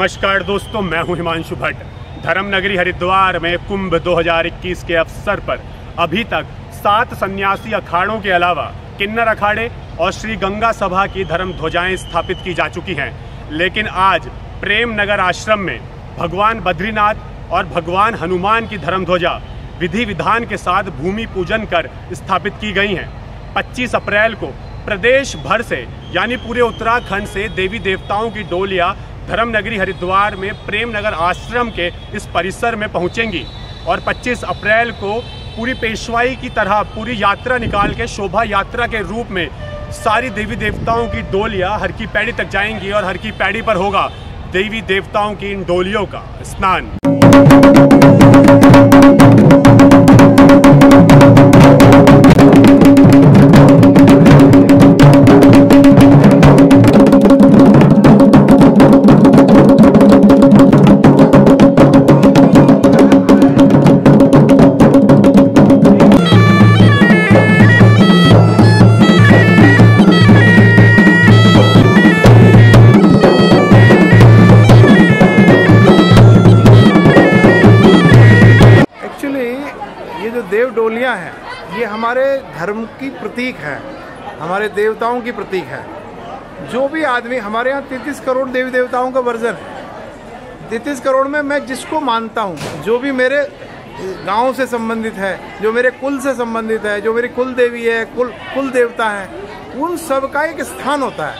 नमस्कार दोस्तों, मैं हूं हिमांशु भट्ट। धर्म नगरी हरिद्वार में कुंभ 2021 के अवसर पर अभी तक 7 सन्यासी अखाड़ों के अलावा किन्नर अखाड़े और श्री गंगा सभा की धर्म ध्वजाएं स्थापित की जा चुकी हैं। लेकिन आज प्रेम नगर आश्रम में भगवान बद्रीनाथ और भगवान हनुमान की धर्म ध्वजा विधि विधान के साथ भूमि पूजन कर स्थापित की गई हैं। 25 अप्रैल को प्रदेश भर से यानी पूरे उत्तराखंड से देवी देवताओं की डोलियां धर्म नगरी हरिद्वार में प्रेम नगर आश्रम के इस परिसर में पहुंचेंगी और 25 अप्रैल को पूरी पेशवाई की तरह पूरी यात्रा निकाल के शोभा यात्रा के रूप में सारी देवी देवताओं की डोलियां हर की पैड़ी तक जाएंगी और हर की पैड़ी पर होगा देवी देवताओं की इन डोलियों का स्नान। देव डोलियां हैं, ये हमारे धर्म की प्रतीक है, हमारे देवताओं की प्रतीक है। जो भी आदमी, हमारे यहाँ 33 करोड़ देवी देवताओं का वर्जन है। 33 करोड़ में मैं जिसको मानता हूँ, जो भी मेरे गांव से संबंधित है, जो मेरे कुल से संबंधित है, जो मेरी कुल देवी है, कुल देवता है, उन सब का एक स्थान होता है।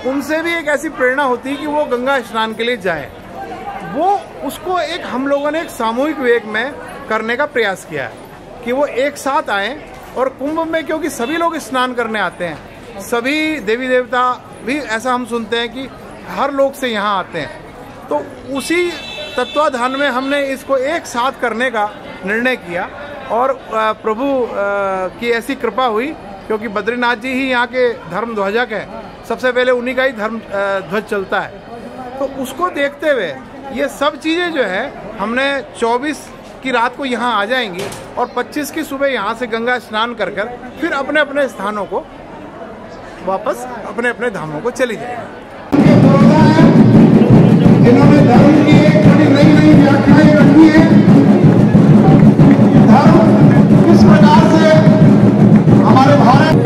उनसे भी एक ऐसी प्रेरणा होती है कि वो गंगा स्नान के लिए जाए। वो उसको एक हम लोगों ने एक सामूहिक वेग में करने का प्रयास किया है कि वो एक साथ आए। और कुंभ में क्योंकि सभी लोग स्नान करने आते हैं, सभी देवी देवता भी, ऐसा हम सुनते हैं कि हर लोग से यहाँ आते हैं, तो उसी तत्वाधान में हमने इसको एक साथ करने का निर्णय किया। और प्रभु की ऐसी कृपा हुई, क्योंकि बद्रीनाथ जी ही यहाँ के धर्म ध्वजक है, सबसे पहले उन्हीं का ही धर्म ध्वज चलता है। तो उसको देखते हुए ये सब चीज़ें जो है हमने 24 की रात को यहाँ आ जाएंगी और 25 की सुबह यहाँ से गंगा स्नान कर फिर अपने अपने स्थानों को वापस अपने अपने धामों को चली जाएंगे। जिन्होंने धर्म की एक बड़ी नई व्याख्याएं रखी है, धर्म किस प्रकार से हमारे भारत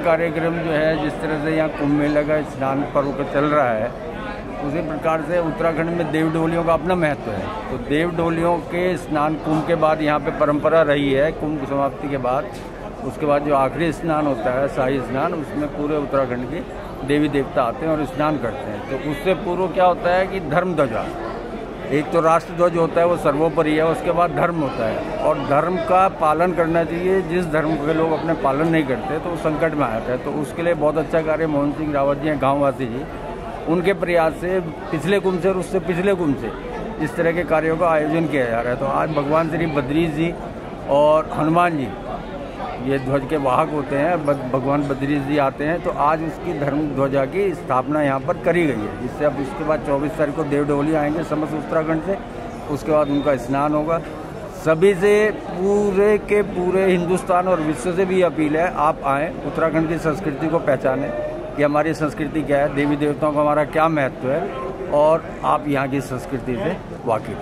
कार्यक्रम जो है, जिस तरह से यहाँ कुंभ मेला का स्नान पर्व का चल रहा है, उसी प्रकार से उत्तराखंड में देव डोलियों का अपना महत्व है। तो देव डोलियों के स्नान कुंभ के बाद यहाँ पे परंपरा रही है। कुंभ समाप्ति के बाद उसके बाद जो आखिरी स्नान होता है, शाही स्नान, उसमें पूरे उत्तराखंड के देवी देवता आते हैं और स्नान करते हैं। तो उससे पूर्व क्या होता है कि धर्म ध्वजा, एक तो राष्ट्र ध्वज होता है, वो सर्वोपरि है, उसके बाद धर्म होता है और धर्म का पालन करना चाहिए। जिस धर्म के लोग अपने पालन नहीं करते तो वो संकट में आता है। तो उसके लिए बहुत अच्छा कार्य मोहन सिंह रावत जी हैं, गाँववासी जी, उनके प्रयास से पिछले कुंभ से और उससे पिछले कुंभ से इस तरह के कार्यों का आयोजन किया जा रहा है। तो आज भगवान श्री बद्रीश जी और हनुमान जी ये ध्वज के वाहक होते हैं, भगवान बद्रीश जी आते हैं। तो आज उसकी धर्म ध्वजा की स्थापना यहाँ पर करी गई है, जिससे अब इसके बाद 24 तारीख को देव डोली आएंगे समस्त उत्तराखंड से। उसके बाद उनका स्नान होगा। सभी से पूरे के पूरे हिंदुस्तान और विश्व से भी अपील है, आप आएँ, उत्तराखंड की संस्कृति को पहचानें कि हमारी संस्कृति क्या है, देवी देवताओं का हमारा क्या महत्व है। और आप यहाँ की संस्कृति से वाकिफ।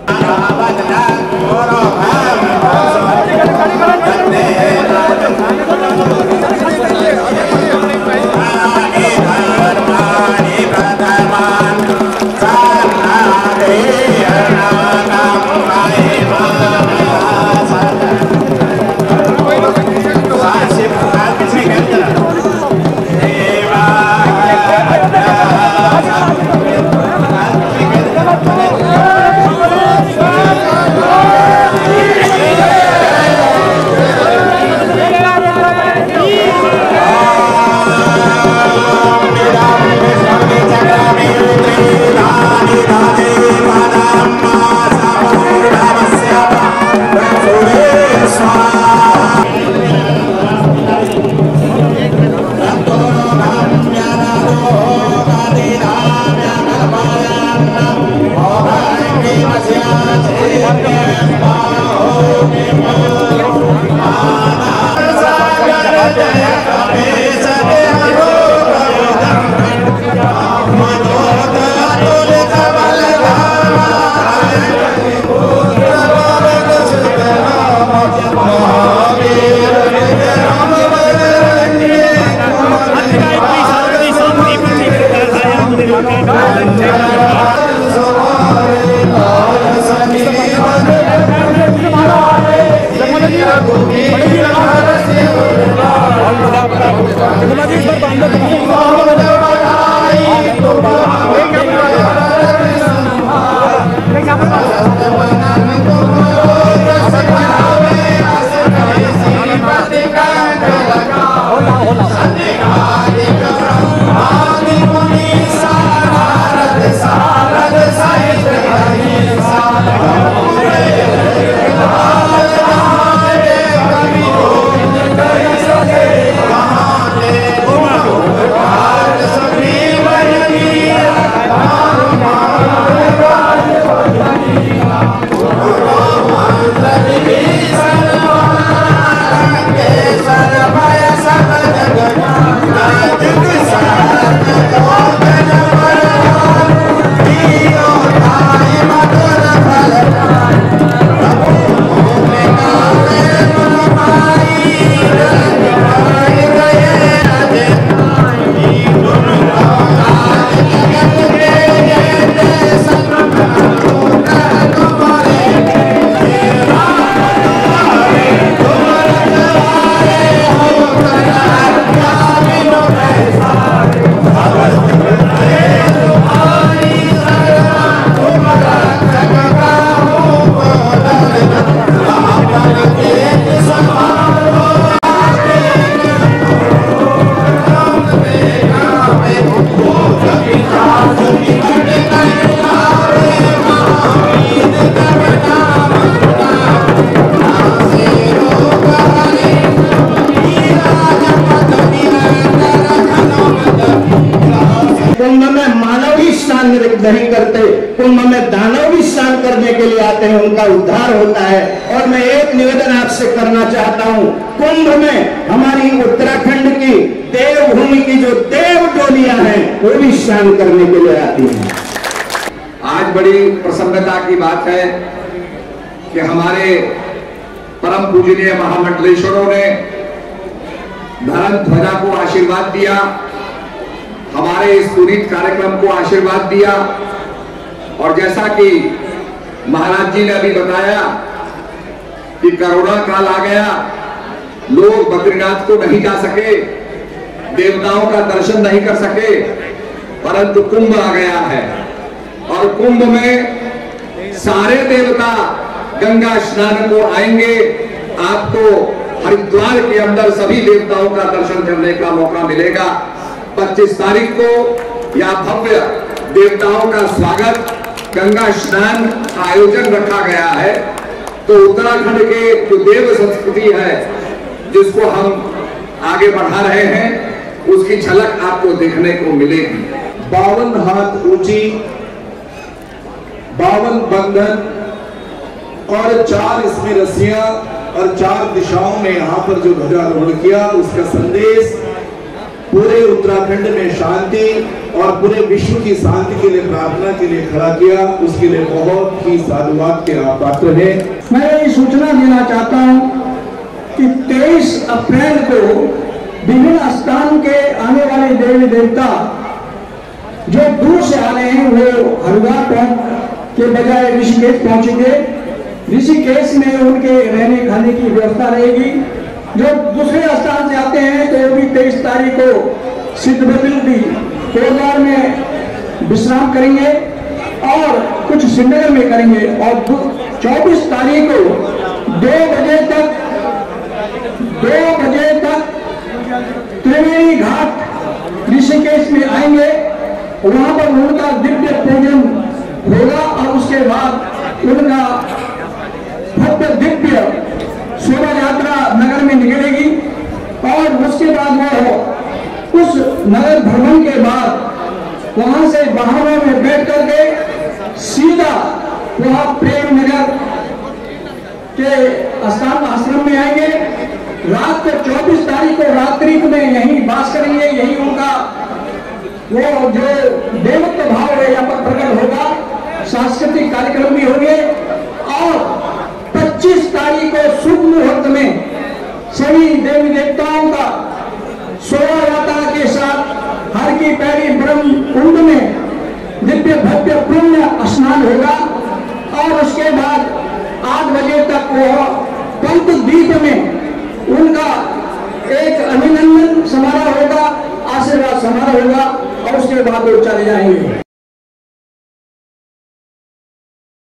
नहीं करते, कुंभ में दानव भी स्नान करने के लिए आते हैं, उनका उद्धार होता है। और मैं एक निवेदन आपसे करना चाहता हूं, कुंभ में हमारी उत्तराखंड की देवभूमि की जो देव डोलियां हैं वो भी स्नान करने के लिए आती हैं। आज बड़ी प्रसन्नता की बात है कि हमारे परम पूजनीय महामंडलेश्वरों ने धर्म ध्वजा को आशीर्वाद दिया, हमारे इस पुनीत कार्यक्रम को आशीर्वाद दिया। और जैसा कि महाराज जी ने अभी बताया कि कोरोना काल आ गया, लोग बद्रीनाथ को नहीं जा सके, देवताओं का दर्शन नहीं कर सके, परंतु कुंभ आ गया है और कुंभ में सारे देवता गंगा स्नान को आएंगे। आपको हरिद्वार के अंदर सभी देवताओं का दर्शन करने का मौका मिलेगा। 25 तारीख को यह भव्य देवताओं का स्वागत गंगा स्नान का आयोजन रखा गया है। तो उत्तराखंड के जो देव संस्कृति है जिसको हम आगे बढ़ा रहे हैं, उसकी झलक आपको देखने को मिलेगी। 52 हाथ ऊंची, 52 बंधन और 4 इसमें रस्सियां और 4 दिशाओं में यहाँ पर जो ध्वजारोहण किया, उसका संदेश पूरे उत्तराखंड में शांति और पूरे विश्व की शांति के लिए प्रार्थना के लिए खड़ा किया, उसके लिए बहुत ही साधुवाद के आप पात्र हैं। मैं ये सूचना देना चाहता हूँ कि 23 अप्रैल को विभिन्न स्थान के आने वाले देवी देवता जो दूर से आ रहे हैं वो हरिद्वार के बजाय ऋषिकेश पहुंचेंगे। ऋषिकेश में उनके रहने खाने की व्यवस्था रहेगी। जो दूसरे स्थान से आते हैं तो वो भी 23 तारीख को सिद्धबद्री कोरगांव में विश्राम करेंगे और कुछ श्रीनगर में करेंगे और 24 तारीख को 2 बजे तक त्रिवेणी घाट ऋषिकेश में आएंगे। वहां पर उनका दिव्य पूजन होगा और उसके बाद उनका भव्य दिव्य शोभा यात्रा नगर में निकलेगी और उसके बाद वो उस नगर भ्रमण के बाद वहां से वाहनों में बैठ करके सीधा वहां प्रेम नगर के स्थान आश्रम में आएंगे। रात को 24 तारीख को रात्रि में यहीं वास करेंगे। यही उनका वो जो देवत्व भाव है यहाँ पर प्रकट होगा। सांस्कृतिक कार्यक्रम भी होंगे और 25 तारीख को शुभ मुहूर्त में सभी देवी देवताओं का शोभा यात्रा के साथ हर की पैरी ब्रह्म कुंड में दिव्य भव्य पुण्य स्नान होगा और उसके बाद 8 बजे तक वो पंत द्वीप में उनका एक अभिनंदन समारोह होगा, आशीर्वाद समारोह होगा और उसके बाद वो चले जाएंगे।